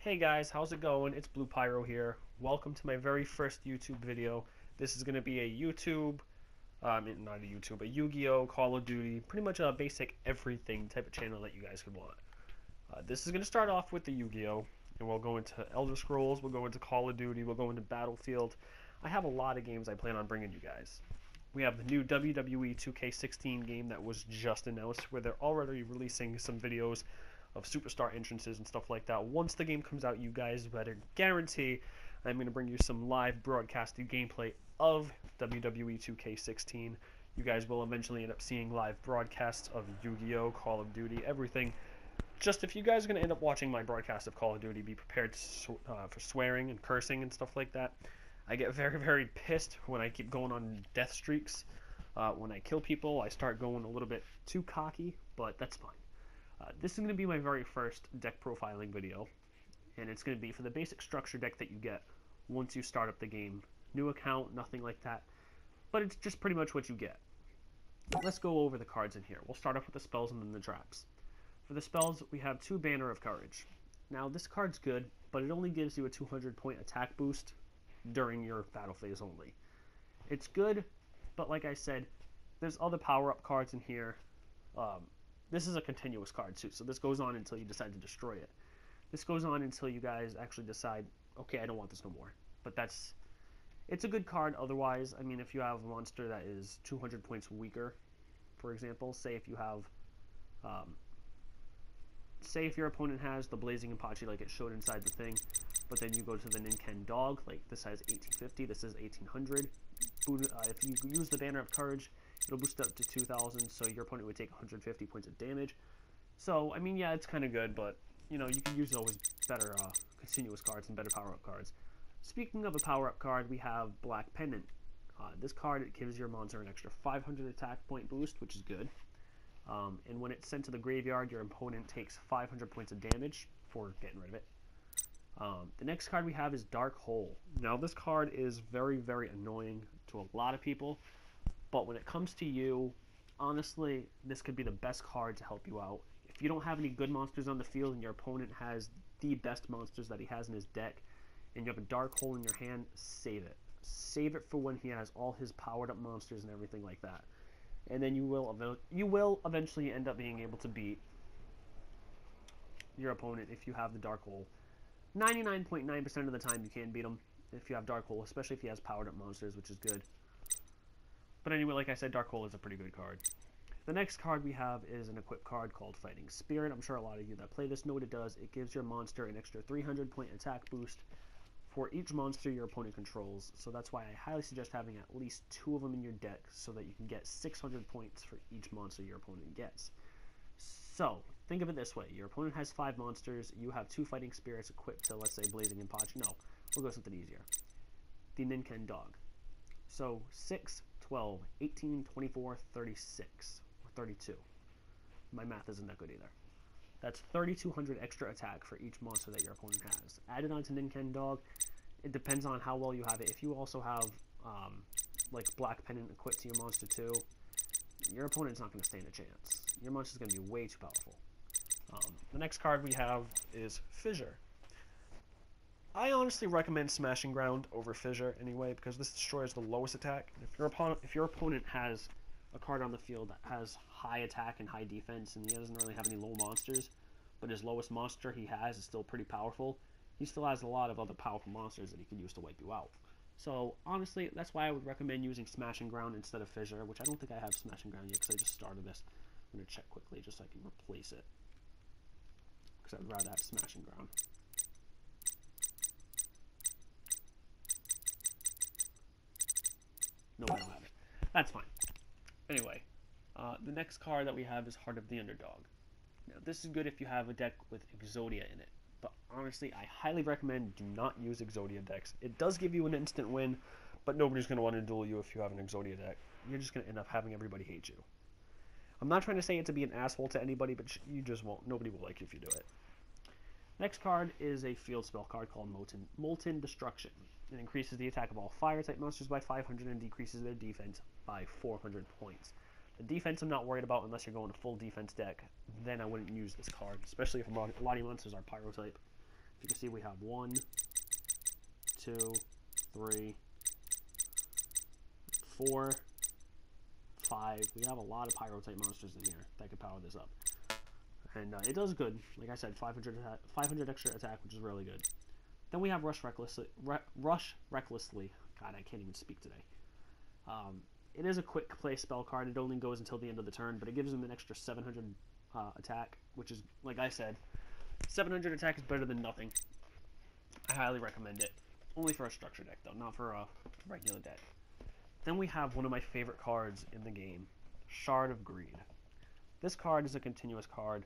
Hey guys, how's it going? It's BluexPyro here. Welcome to my very first YouTube video. This is going to be a not a YouTube, a Yu-Gi-Oh, Call of Duty, pretty much a basic everything type of channel that you guys could want. This is going to start off with the Yu-Gi-Oh, and we'll go into Elder Scrolls, we'll go into Call of Duty, we'll go into Battlefield. I have a lot of games I plan on bringing you guys. We have the new WWE 2K16 game that was just announced, where they're already releasing some videos of superstar entrances and stuff like that. Once the game comes out, you guys better guarantee I'm going to bring you some live broadcasted gameplay of WWE 2K16. You guys will eventually end up seeing live broadcasts of Yu-Gi-Oh, Call of Duty, everything. Just if you guys are going to end up watching my broadcast of Call of Duty, be prepared for swearing and cursing and stuff like that. I get very, very pissed when I keep going on death streaks. When I kill people, I start going a little bit too cocky, but that's fine. This is going to be my very first deck profiling video, and it's going to be for the basic structure deck that you get once you start up the game. New account, nothing like that, but it's just pretty much what you get. Let's go over the cards in here. We'll start off with the spells and then the traps. For the spells, we have 2 Banner of Courage. Now, this card's good, but it only gives you a 200-point attack boost during your battle phase only. It's good, but like I said, there's other power-up cards in here. This is a continuous card too, so this goes on until you decide to destroy it. This goes on until you guys actually decide, okay, I don't want this no more. But it's a good card otherwise. I mean, if you have a monster that is 200 points weaker, for example, say if your opponent has the Blazing Apache like it showed inside the thing, but then you go to the Ninken Dog, like this has 1850, this is 1800. If you use the Banner of Courage, it'll boost up to 2,000, so your opponent would take 150 points of damage. So, I mean, yeah, it's kind of good, but, you know, you can use always better continuous cards and better power-up cards. Speaking of a power-up card, we have Black Pendant. This card, it gives your monster an extra 500 attack point boost, which is good. And when it's sent to the graveyard, your opponent takes 500 points of damage for getting rid of it. The next card we have is Dark Hole. Now, this card is very, very annoying to a lot of people. But when it comes to you, honestly, this could be the best card to help you out. If you don't have any good monsters on the field and your opponent has the best monsters that he has in his deck, and you have a Dark Hole in your hand, save it. Save it for when he has all his powered up monsters and everything like that. And then you will eventually end up being able to beat your opponent if you have the Dark Hole. 99.9% of the time you can beat him if you have Dark Hole, especially if he has powered up monsters, which is good. But anyway, like I said, Dark Hole is a pretty good card. The next card we have is an equip card called Fighting Spirit. I'm sure a lot of you that play this know what it does. It gives your monster an extra 300-point attack boost for each monster your opponent controls. So that's why I highly suggest having at least 2 of them in your deck so that you can get 600 points for each monster your opponent gets. So, think of it this way. Your opponent has 5 monsters. You have 2 Fighting Spirits equipped to, let's say, Blazing Apache. No, we'll go something easier. The Ninken Dog. So, 6, 12, 18, 24, 36, or 32. My math isn't that good either. That's 3,200 extra attack for each monster that your opponent has. Added on to Ninken Dog, it depends on how well you have it. If you also have, like, Black Pendant equipped to your monster too, your opponent's not going to stand a chance. Your monster's going to be way too powerful. The next card we have is Fissure. I honestly recommend Smashing Ground over Fissure anyway, because this destroys the lowest attack. If your opponent has a card on the field that has high attack and high defense, and he doesn't really have any low monsters, but his lowest monster he has is still pretty powerful, he still has a lot of other powerful monsters that he can use to wipe you out. So, honestly, that's why I would recommend using Smashing Ground instead of Fissure, which I don't think I have Smashing Ground yet, because I just started this. I'm going to check quickly just so I can replace it, because I'd rather have Smashing Ground. No, I don't have it. That's fine. Anyway, the next card that we have is Heart of the Underdog. Now, this is good if you have a deck with Exodia in it, but honestly, I highly recommend do not use Exodia decks. It does give you an instant win, but nobody's going to want to duel you if you have an Exodia deck. You're just going to end up having everybody hate you. I'm not trying to say it to be an asshole to anybody, but you just won't. Nobody will like you if you do it. Next card is a field spell card called Molten Destruction. It increases the attack of all fire-type monsters by 500 and decreases their defense by 400 points. The defense I'm not worried about unless you're going a full defense deck. Then I wouldn't use this card, especially if a lot of monsters are Pyro-type. You can see we have 1, 2, 3, 4, 5. We have a lot of pyro type monsters in here that could power this up. And it does good. Like I said, 500 extra attack, which is really good. Then we have Rush Recklessly. God, I can't even speak today. It is a quick play spell card. It only goes until the end of the turn, but it gives him an extra 700 attack, which is, like I said, 700 attack is better than nothing. I highly recommend it. Only for a structure deck, though, not for a regular deck. Then we have one of my favorite cards in the game, Shard of Greed. This card is a continuous card,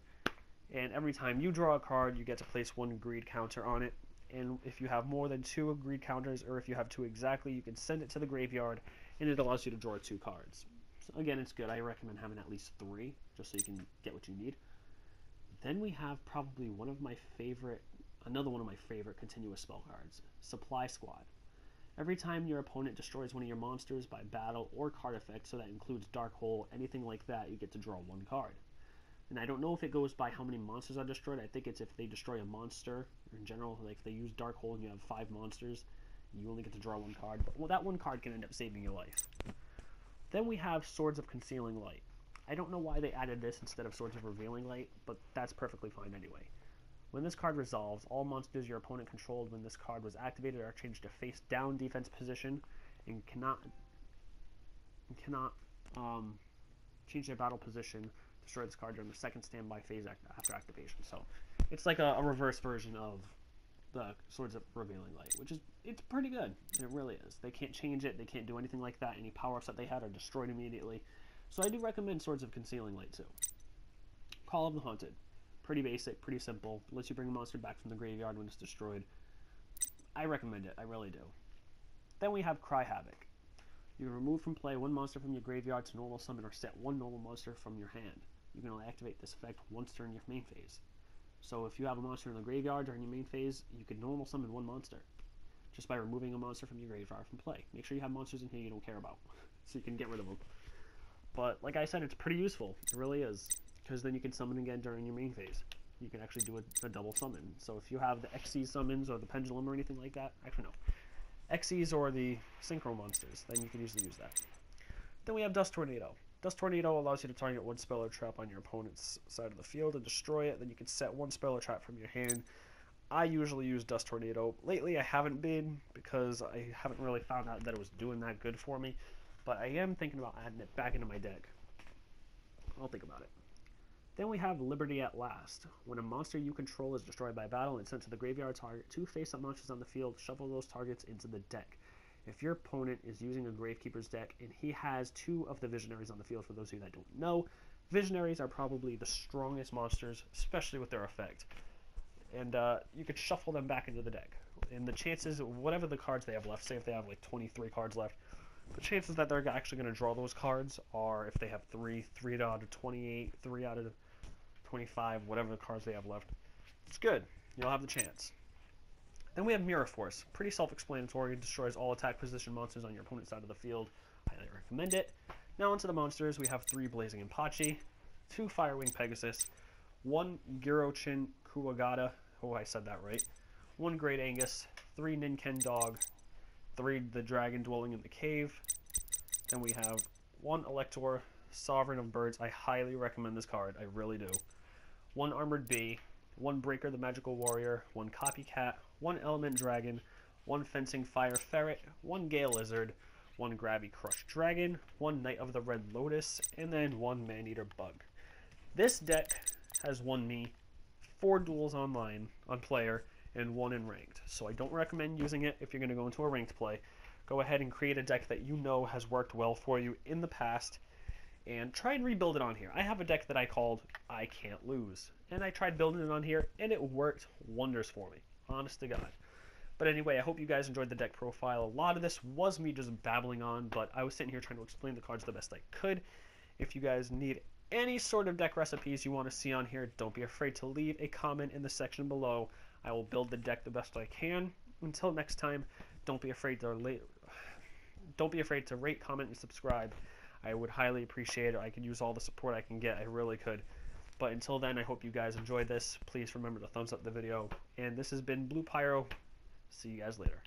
and every time you draw a card, you get to place 1 greed counter on it. And if you have more than 2 greed counters, or if you have 2 exactly, you can send it to the graveyard, and it allows you to draw 2 cards. So again, it's good. I recommend having at least 3, just so you can get what you need. Then we have probably another one of my favorite continuous spell cards, Supply Squad. Every time your opponent destroys one of your monsters by battle or card effect, so that includes Dark Hole, anything like that, you get to draw 1 card. And I don't know if it goes by how many monsters are destroyed. I think it's if they destroy a monster, in general, like if they use Dark Hole and you have 5 monsters, you only get to draw 1 card. But that 1 card can end up saving your life. Then we have Swords of Concealing Light. I don't know why they added this instead of Swords of Revealing Light, but that's perfectly fine anyway. When this card resolves, all monsters your opponent controlled when this card was activated are changed to face down defense position and cannot change their battle position. Destroy this card during the second standby phase after activation. So it's like a reverse version of the Swords of Revealing Light, it's pretty good. It really is. They can't change it. They can't do anything like that. Any power-ups that they had are destroyed immediately. So I do recommend Swords of Concealing Light too. Call of the Haunted. Pretty basic, pretty simple. Lets you bring a monster back from the graveyard when it's destroyed. I recommend it. I really do. Then we have Cry Havoc. You can remove from play 1 monster from your graveyard to normal summon or set 1 normal monster from your hand. You can only activate this effect once during your main phase. So if you have a monster in the graveyard during your main phase, you can normal summon 1 monster just by removing a monster from your graveyard from play. Make sure you have monsters in here you don't care about so you can get rid of them. But like I said, it's pretty useful. It really is. Because then you can summon again during your main phase. You can actually do a double summon. So if you have the Xyz summons or the Pendulum or anything like that, actually no, Xyz or the Synchro monsters, then you can usually use that. Then we have Dust Tornado. Dust Tornado allows you to target 1 spell or trap on your opponent's side of the field and destroy it. Then you can set 1 spell or trap from your hand. I usually use Dust Tornado. Lately I haven't been because I haven't really found out that it was doing that good for me. But I am thinking about adding it back into my deck. I'll think about it. Then we have Liberty at Last. When a monster you control is destroyed by battle and sent to the graveyard, target 2 face-up monsters on the field, shuffle those targets into the deck. If your opponent is using a Gravekeeper's deck and he has 2 of the Visionaries on the field, for those of you that don't know, Visionaries are probably the strongest monsters, especially with their effect. And you could shuffle them back into the deck. And the chances, whatever the cards they have left, say if they have like 23 cards left, the chances that they're actually going to draw those cards are, if they have 3 out of 28, 3 out of 25, whatever the cards they have left, it's good. You'll have the chance. Then we have Mirror Force. Pretty self-explanatory. It destroys all attack position monsters on your opponent's side of the field. Highly recommend it. Now onto the monsters. We have 3 Blazing Impachi, 2 Firewing Pegasus, 1 Girochin Kuwagata, oh I said that right, 1 Great Angus, 3 Ninken Dog, 3 the Dragon Dwelling in the Cave. Then we have 1 Elector, Sovereign of Birds. I highly recommend this card. I really do. 1 Armored Bee, 1 Breaker the Magical Warrior, 1 Copycat, 1 Element Dragon, 1 Fencing Fire Ferret, 1 Gale Lizard, 1 Grabby Crush Dragon, 1 Knight of the Red Lotus, and then 1 Maneater Bug. This deck has won me 4 duels online on player and 1 in ranked. So I don't recommend using it if you're going to go into a ranked play. Go ahead and create a deck that you know has worked well for you in the past and try and rebuild it on here. I have a deck that I called I Can't Lose, and I tried building it on here and it worked wonders for me, honest to God. But anyway, I hope you guys enjoyed the deck profile. A lot of this was me just babbling on, but I was sitting here trying to explain the cards the best I could. If you guys need any sort of deck recipes you want to see on here, don't be afraid to leave a comment in the section below. I will build the deck the best I can. Until next time, don't be afraid to rate, comment, and subscribe. I would highly appreciate it. I could use all the support I can get. I really could. But until then, I hope you guys enjoyed this. Please remember to thumbs up the video. And this has been BluexPyro. See you guys later.